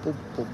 boom, boom.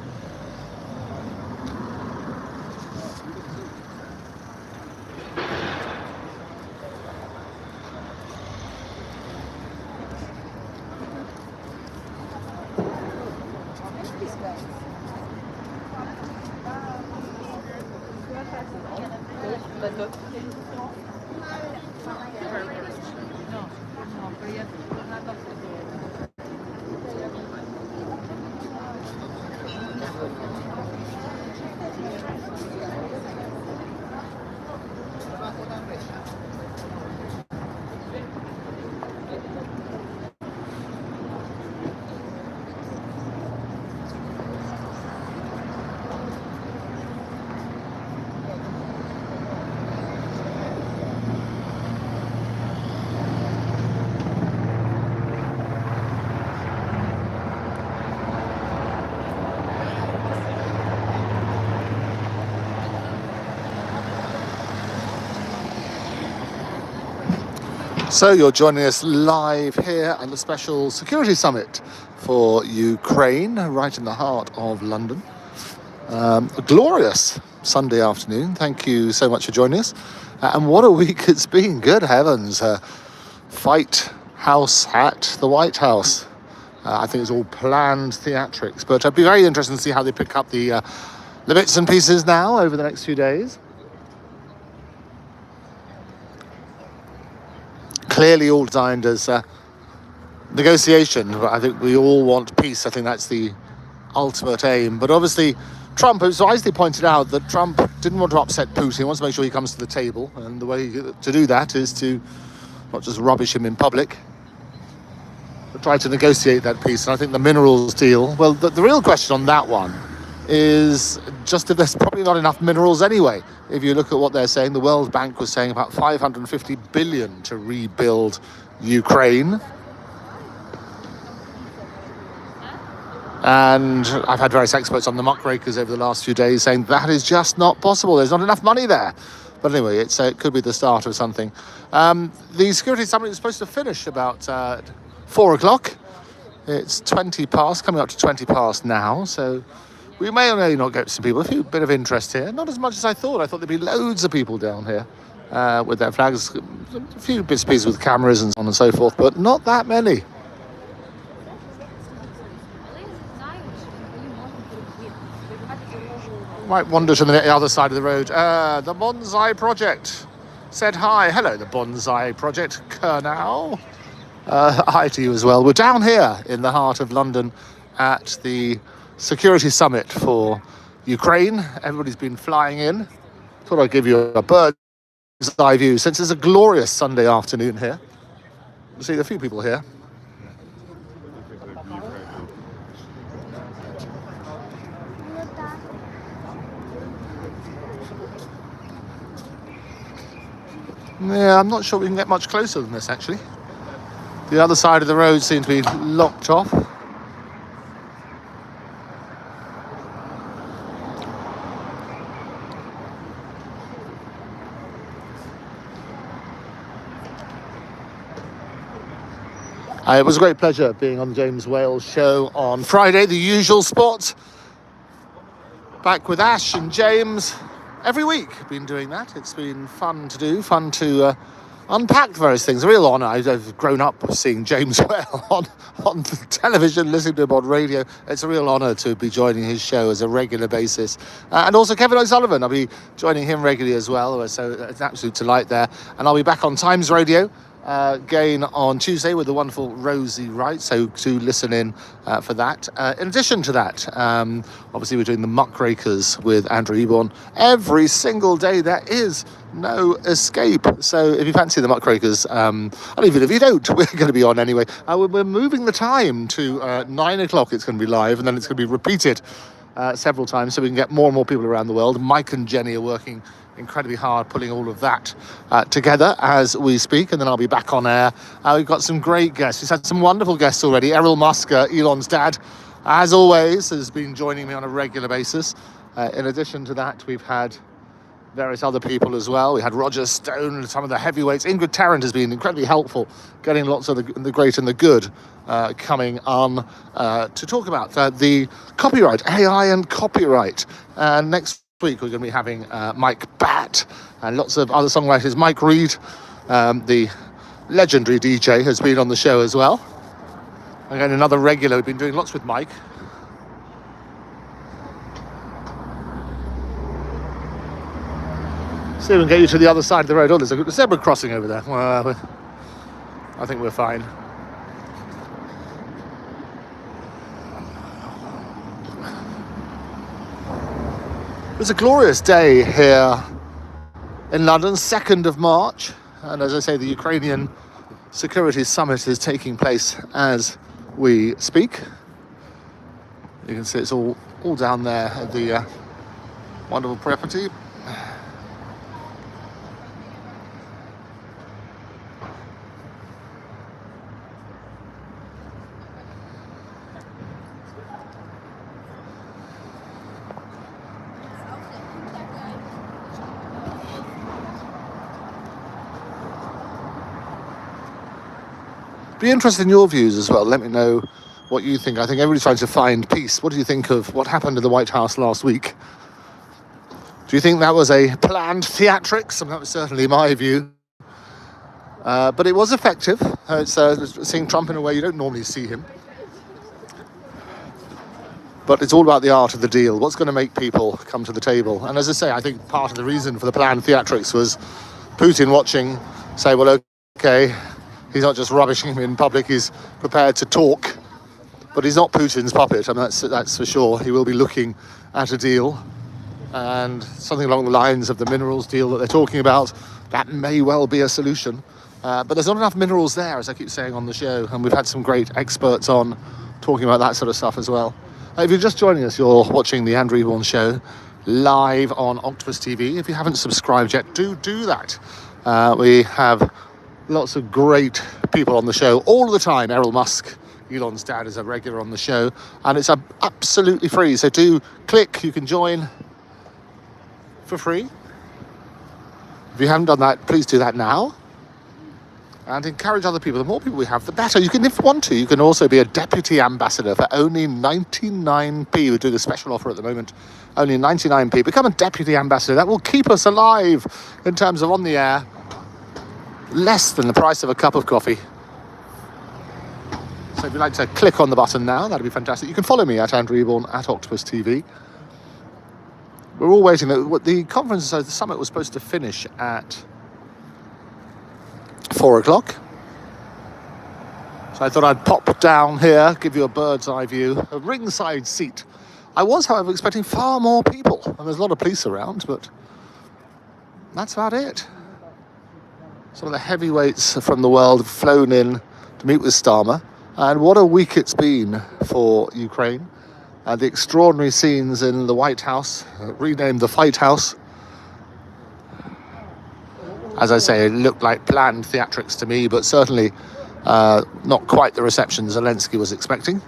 So you're joining us live here at the special security summit for Ukraine, right in the heart of London. A glorious Sunday afternoon. Thank you so much for joining us. And what a week it's been. Good heavens. Fight House at the White House. I think it's all planned theatrics. But it'll be very interesting to see how they pick up the bits and pieces now over the next few days. Clearly all designed as negotiation. I think we all want peace. I think that's the ultimate aim. But obviously Trump has wisely pointed out that Trump didn't want to upset Putin. He wants to make sure he comes to the table. And the way to do that is to not just rubbish him in public, but try to negotiate that peace. And I think the minerals deal, well, the real question on that one is just if there's probably not enough minerals anyway. If you look at what they're saying, the World Bank was saying about 550 billion to rebuild Ukraine. And I've had various experts on the muckrakers over the last few days saying that is just not possible. There's not enough money there. But anyway, it could be the start of something. The security summit is supposed to finish about 4 o'clock. It's 20 past, coming up to 20 past now. So we may or may not get some people. A bit of interest here. Not as much as I thought. I thought there'd be loads of people down here with their flags. A few bits and pieces with cameras and so on and so forth, but not that many. Might wander to the other side of the road. The Bonsai Project said hi. Hello, the Bonsai Project. Kernow. Hi to you as well. We're down here in the heart of London at the security summit for Ukraine. Everybody's been flying in. Thought I'd give you a bird's eye view since it's a glorious Sunday afternoon here. You see a few people here. Yeah, I'm not sure we can get much closer than this actually. The other side of the road seems to be locked off. It was a great pleasure being on the James Wales show on Friday, the usual spot. Back with Ash and James every week. Been doing that. It's been fun to do, fun to unpack various things. A real honour. I've grown up seeing James Wales on television, listening to him on radio. It's a real honour to be joining his show as a regular basis. And also Kevin O'Sullivan. I'll be joining him regularly as well. So it's an absolute delight there. And I'll be back on Times Radio again on Tuesday with the wonderful Rosie Wright, so do listen in for that. In addition to that, obviously we're doing the Muckrakers with Andrew Eborn every single day. There is no escape. So if you fancy the Muckrakers, and even if you don't, we're going to be on anyway. We're moving the time to 9 o'clock. It's going to be live, and then it's going to be repeated several times so we can get more and more people around the world. Mike and Jenny are working incredibly hard pulling all of that together as we speak, and then I'll be back on air. We've got some great guests. We've had some wonderful guests already. Errol Musk, Elon's dad, as always, has been joining me on a regular basis. In addition to that, we've had various other people as well. We had Roger Stone and some of the heavyweights. Ingrid Tarrant has been incredibly helpful, getting lots of the great and the good coming on to talk about the copyright, AI and copyright. And next week we're going to be having Mike Batt and lots of other songwriters. Mike Reed, the legendary DJ, has been on the show as well. Again, another regular. We've been doing lots with Mike. See if we can get you to the other side of the road. Oh, there's a zebra crossing over there. Well, I think we're fine. It's a glorious day here in London, 2nd of March. And as I say, the Ukrainian Security Summit is taking place as we speak. You can see it's all down there at the wonderful property. Be interested in your views as well. Let me know what you think. I think everybody's trying to find peace. What do you think of what happened in the White House last week? Do you think that was a planned theatrics? And that was certainly my view. But it was effective. It's seeing Trump in a way you don't normally see him. But it's all about the art of the deal. What's going to make people come to the table? And as I say, I think part of the reason for the planned theatrics was Putin watching, say, well, okay, he's not just rubbishing him in public, he's prepared to talk. But he's not Putin's puppet, I mean, that's for sure. He will be looking at a deal. And something along the lines of the minerals deal that they're talking about, that may well be a solution. But there's not enough minerals there, as I keep saying on the show. And we've had some great experts on talking about that sort of stuff as well. If you're just joining us, you're watching the Andrew Eborn Show live on Octopus TV. If you haven't subscribed yet, do that. We have lots of great people on the show all the time. Errol Musk, Elon's dad, is a regular on the show, and it's absolutely free. So do click, you can join for free. If you haven't done that, please do that now. And encourage other people. The more people we have, the better. You can, if you want to, you can also be a deputy ambassador for only 99p. We're doing a special offer at the moment. Only 99p. Become a deputy ambassador. That will keep us alive in terms of on the air. Less than the price of a cup of coffee. So if you'd like to click on the button now, that'd be fantastic. You can follow me at Andrew Eborn at Octopus TV. We're all waiting. The conference, the summit was supposed to finish at 4 o'clock. So I thought I'd pop down here, give you a bird's eye view, a ringside seat. I was, however, expecting far more people. And there's a lot of police around, but that's about it. Some of the heavyweights from the world have flown in to meet with Starmer. And what a week it's been for Ukraine. The extraordinary scenes in the White House, renamed the Fight House. As I say, it looked like planned theatrics to me, but certainly not quite the reception Zelensky was expecting.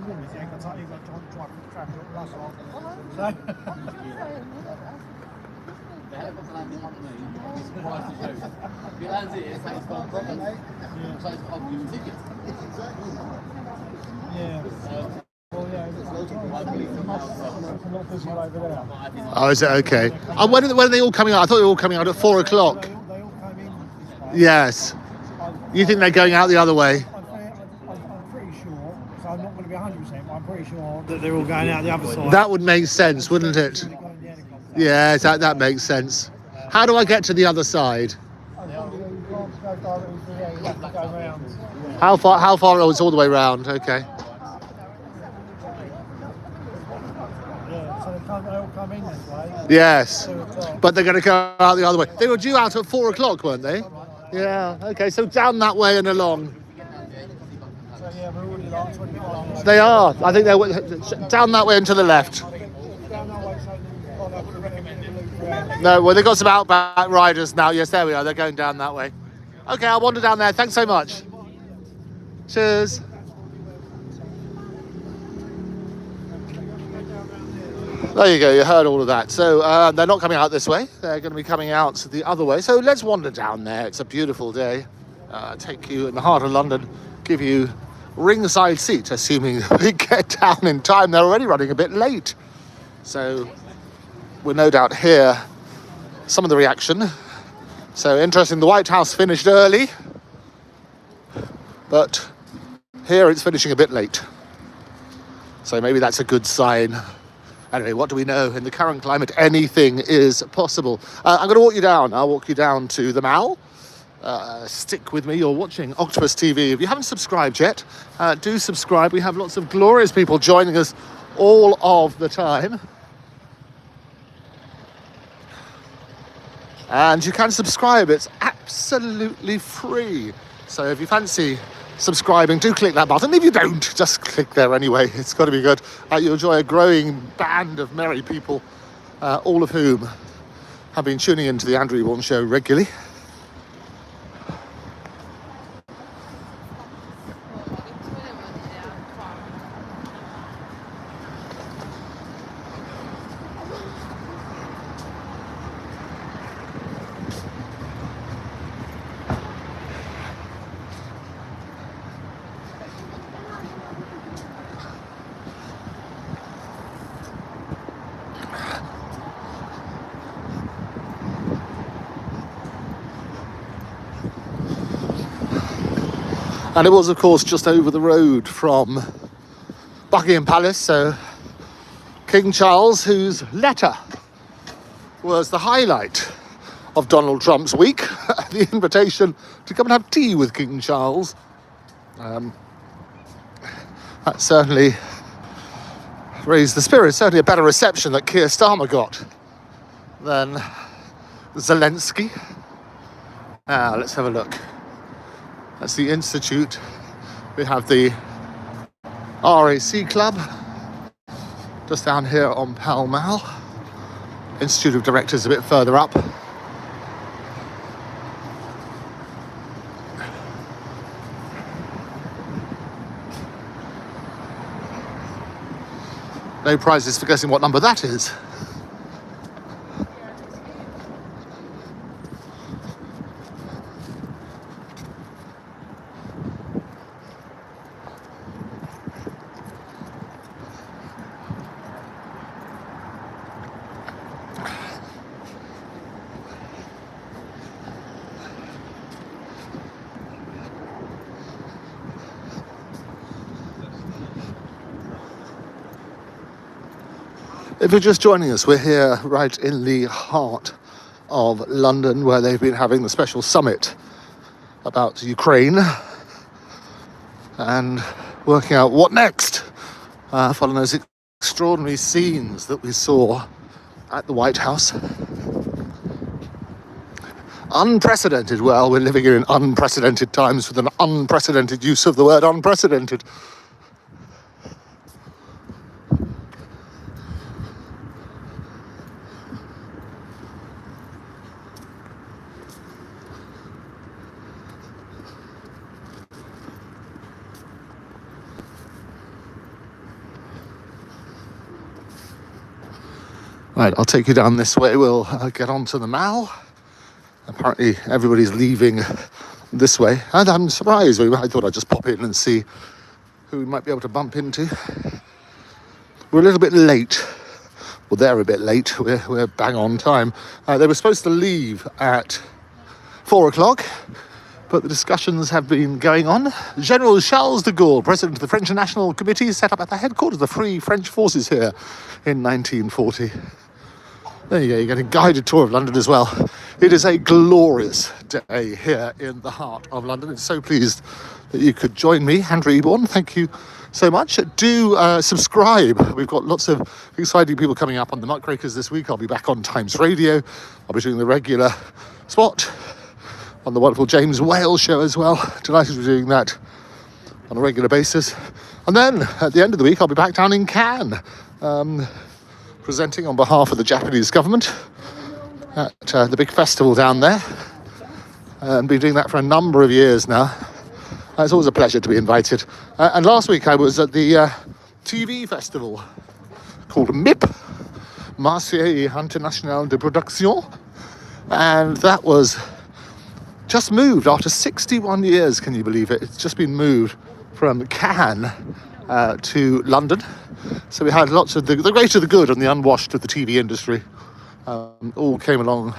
minutes, yeah, because you've got to drive the traffic at Russell. The helicopter landing on me, I'd be surprised to show. If it lands here, say it's gone properly. So it's I'll give you tickets. Yeah. Well, yeah, it's a lot busier over there. Oh, is it okay? When are they all coming out? I thought they were all coming out at 4 o'clock. They all came in this way. Yes. You think they're going out the other way? I'm pretty sure, so I'm not going to be 100%, but I'm pretty sure that they're all going out the other side. That would make sense, wouldn't it? Yes, that makes sense. How do I get to the other side? How far? Oh, it's all the way round. Okay. Yeah, so they all come in this way. Yes, but they're going to go out the other way. They were due out at 4 o'clock, weren't they? Yeah. Okay, so down that way and along. So yeah, we're already like 25 minutes. They are. I think they're down that way and to the left. No, well, they've got some outback riders now. Yes, there we are. They're going down that way. Okay, I'll wander down there. Thanks so much. Cheers. There you go. You heard all of that. So they're not coming out this way. They're going to be coming out the other way. So let's wander down there. It's a beautiful day. Take you in the heart of London. Give you ringside seat, assuming we get down in time. They're already running a bit late. So we'll no doubt hear some of the reaction. So interesting, the White House finished early, but here it's finishing a bit late. So maybe that's a good sign. Anyway, what do we know? In the current climate, anything is possible. I'm going to walk you down. I'll walk you down to the Mall. Stick with me. You're watching Octopus TV. If you haven't subscribed yet, do subscribe. We have lots of glorious people joining us all of the time. And you can subscribe. It's absolutely free. So if you fancy subscribing, do click that button. If you don't, just click there anyway. It's got to be good. You'll enjoy a growing band of merry people, all of whom have been tuning into the Andrew Bourne Show regularly. And it was, of course, just over the road from Buckingham Palace. So King Charles, whose letter was the highlight of Donald Trump's week, the invitation to come and have tea with King Charles. That certainly raised the spirits. Certainly a better reception that Keir Starmer got than Zelensky. Now, let's have a look. That's the Institute. We have the RAC Club just down here on Pall Mall. Institute of Directors a bit further up. No prizes for guessing what number that is. If you're just joining us, we're here right in the heart of London, where they've been having the special summit about Ukraine and working out what next, following those extraordinary scenes that we saw at the White House. Unprecedented. Well, we're living in unprecedented times with an unprecedented use of the word unprecedented. Right, I'll take you down this way. We'll get onto the Mall. Apparently everybody's leaving this way, and I'm surprised. I thought I'd just pop in and see who we might be able to bump into. We're a little bit late. Well, they're a bit late. We're bang on time. They were supposed to leave at 4 o'clock, but the discussions have been going on. General Charles de Gaulle, president of the French National Committee, set up at the headquarters of the Free French Forces here in 1940. There you go, you get a guided tour of London as well. It is a glorious day here in the heart of London. I'm so pleased that you could join me. Andrew Eborn, thank you so much. Do subscribe. We've got lots of exciting people coming up on the Muckrakers this week. I'll be back on Times Radio. I'll be doing the regular spot on the wonderful James Wales show as well. Delighted to be doing that on a regular basis. And then at the end of the week, I'll be back down in Cannes, presenting on behalf of the Japanese government at the big festival down there. And been doing that for a number of years now. It's always a pleasure to be invited. And last week I was at the TV festival called MIP, Marseille International de Production. And that was just moved after 61 years, can you believe it? It's just been moved from Cannes to London. So we had lots of the greater the good and the unwashed of the TV industry all came along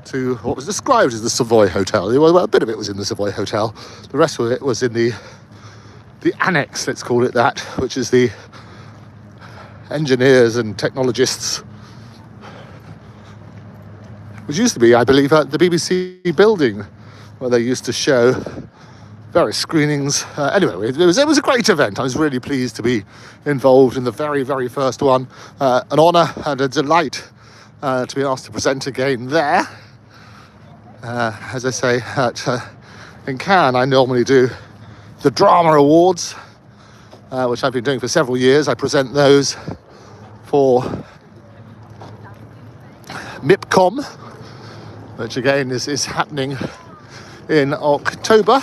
to what was described as the Savoy Hotel. Well, a bit of it was in the Savoy Hotel. The rest of it was in the annex, let's call it that, which is the engineers and technologists, which used to be, I believe, at the BBC building, where they used to show various screenings. Anyway, it was a great event. I was really pleased to be involved in the very, very first one. An honour and a delight to be asked to present again there. As I say, in Cannes, I normally do the Drama Awards, which I've been doing for several years. I present those for MIPCOM, which again is happening in October,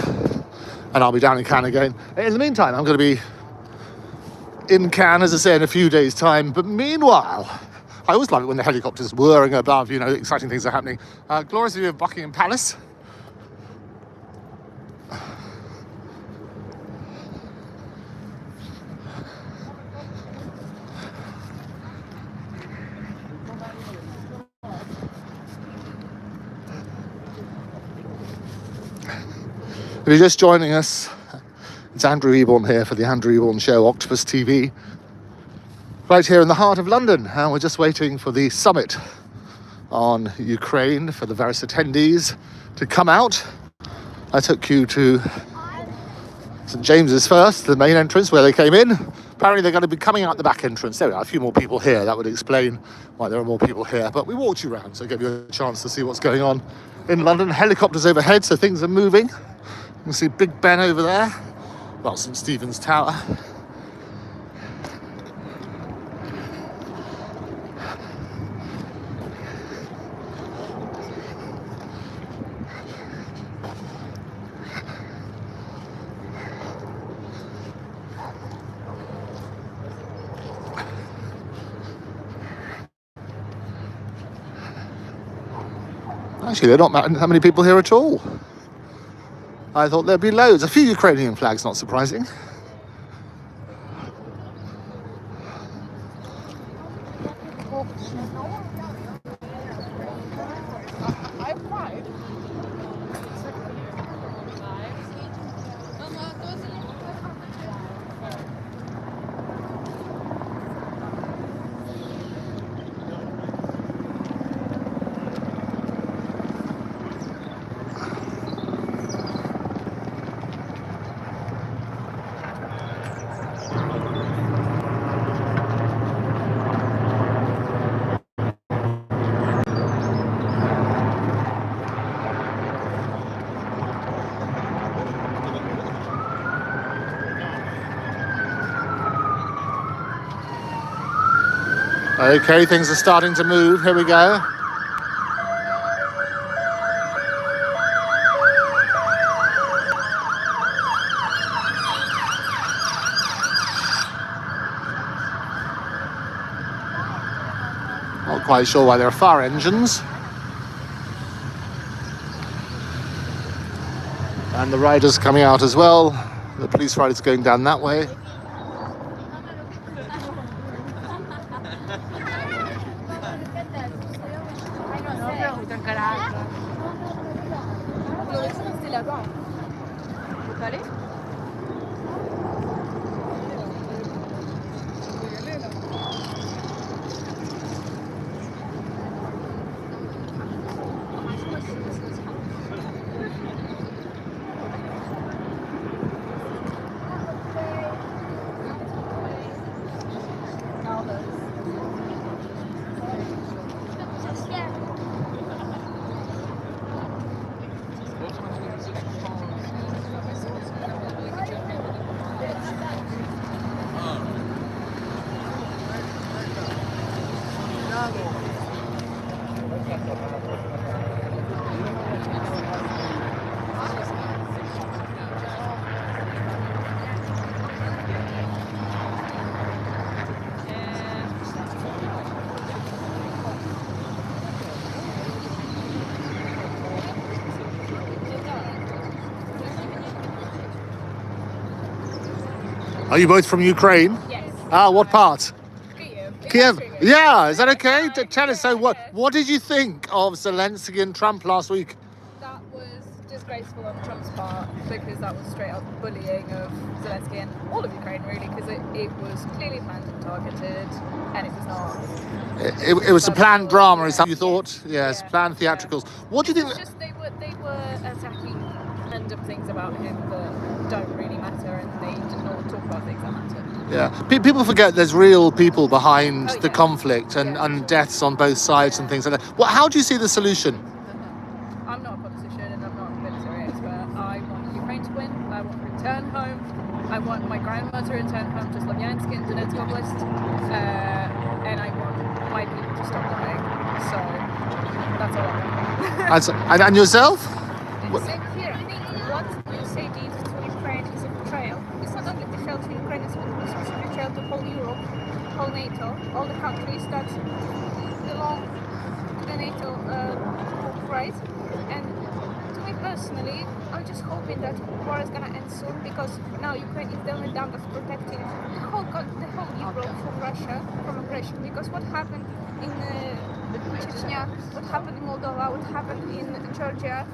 and I'll be down in Cannes again. In the meantime, I'm going to be in Cannes, as I say, in a few days' time. But meanwhile, I always love it when the helicopters whirring above, exciting things are happening. Glorious view of Buckingham Palace. If you're just joining us, it's Andrew Eborn here for the Andrew Eborn Show, Octopus TV, right here in the heart of London. And we're just waiting for the summit on Ukraine for the various attendees to come out. I took you to St James's first, the main entrance where they came in. Apparently they're going to be coming out the back entrance. There we are, a few more people here. That would explain why there are more people here. But we walked you around, so it gave you a chance to see what's going on in London. Helicopters overhead, so things are moving. You can see Big Ben over there. Well, St Stephen's Tower. Actually, there are not that many people here at all. I thought there'd be loads. A few Ukrainian flags, not surprising. Okay, things are starting to move. Here we go. Not quite sure why there are fire engines. And the riders coming out as well. The police riders going down that way. Are you both from Ukraine? Yes. Ah, what part? Kiev. Kiev. Yeah, is that okay? Tell us, so what did you think of Zelensky and Trump last week? That was disgraceful on Trump's part because that was straight up bullying of Zelensky and all of Ukraine really, because it was clearly planned and targeted, and it was not. It was a planned drama, is that what you thought? Yes, Yeah. planned theatricals. What do you think? It's just they were attacking random things about him that don't really matter, and they did not talk about things that matter. Yeah, people forget there's real people behind Oh, the yeah. conflict and, Yeah, and sure. deaths on both sides and things like that. Well, how do you see the solution? I'm not a politician and I'm not a military expert. I want Ukraine to win. I want to return home. I want my grandma to return home to Slovyansk in Donetsk Oblast. And I want my people to stop dying. So that's all I want. And yourself? Same here. I think what you say did to Ukraine is a betrayal. It's not only betrayal to Ukraine, it's also betrayal to whole Europe, whole NATO, all the countries that belong to the NATO group, right? And to me personally, I'm just hoping that war is gonna end soon, because now Ukraine is the only dam that's protecting the whole Europe from Russia, from aggression. Because what happened in Chechnya, what happened in Moldova, what happened in Georgia,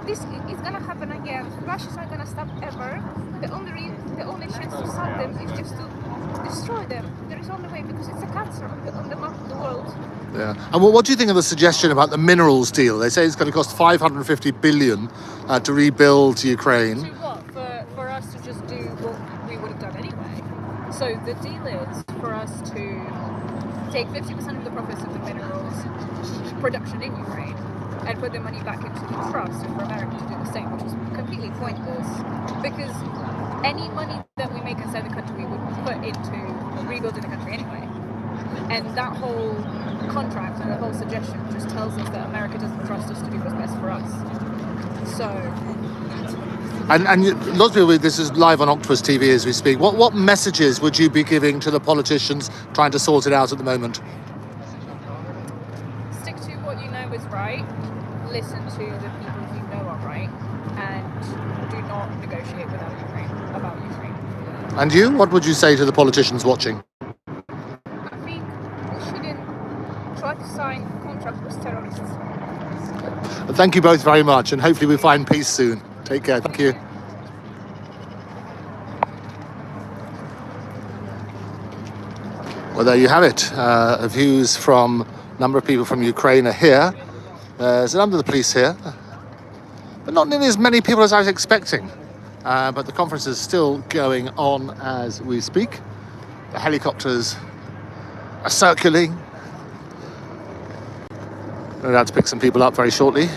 this is gonna happen again. Russia's not gonna stop ever. The only chance to stop them is just to destroy them. There is only way, because it's a cancer on the map of the world. Yeah. And what do you think of the suggestion about the minerals deal? They say it's going to cost 550 billion to rebuild Ukraine. To what? For us to just do what we would have done anyway. So the deal is for us to take 50% of the profits of the minerals production in Ukraine and put the money back into the trust, and for America to do the same, which is completely pointless, because any money that we make inside the country we would put into rebuilding the country anyway. And that whole contract and the whole suggestion just tells us that America doesn't trust us to do what's best for us. So Lots of people, this is live on Octopus TV as we speak. What messages would you be giving to the politicians trying to sort it out at the moment? stick to what you know is right, listen to the people you know are right, and do not negotiate without Ukraine, about Ukraine. And you, what would you say to the politicians watching? I think we shouldn't try to sign contracts with terrorists. Thank you both very much, and hopefully we find peace soon. Take care. Thank you. Well, there you have it. Views from a number of people from Ukraine are here. There's a number of the police here, but not nearly as many people as I was expecting. But the conference is still going on as we speak. The helicopters are circling. No doubt to pick some people up very shortly.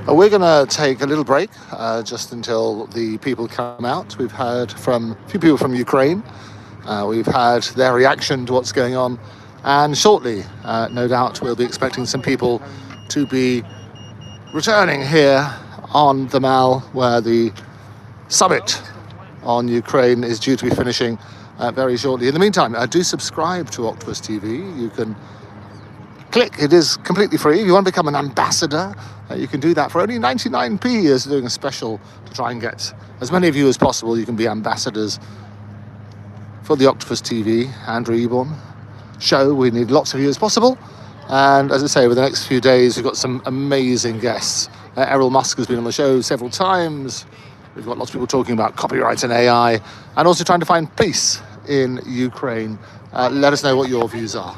We're going to take a little break just until the people come out. We've heard from a few people from Ukraine. We've had their reaction to what's going on. And shortly, no doubt, we'll be expecting some people to be returning here on the Mall, where the summit on Ukraine is due to be finishing very shortly. In the meantime, do subscribe to Octopus TV. You can click, it is completely free. If you want to become an ambassador, you can do that for only 99p. Is doing a special to try and get as many of you as possible. You can be ambassadors for the Octopus TV Andrew Eborn show. We need lots of you as possible. And as I say, over the next few days, we've got some amazing guests. Errol Musk has been on the show several times. We've got lots of people talking about copyright and AI, and also trying to find peace in Ukraine. Let us know what your views are.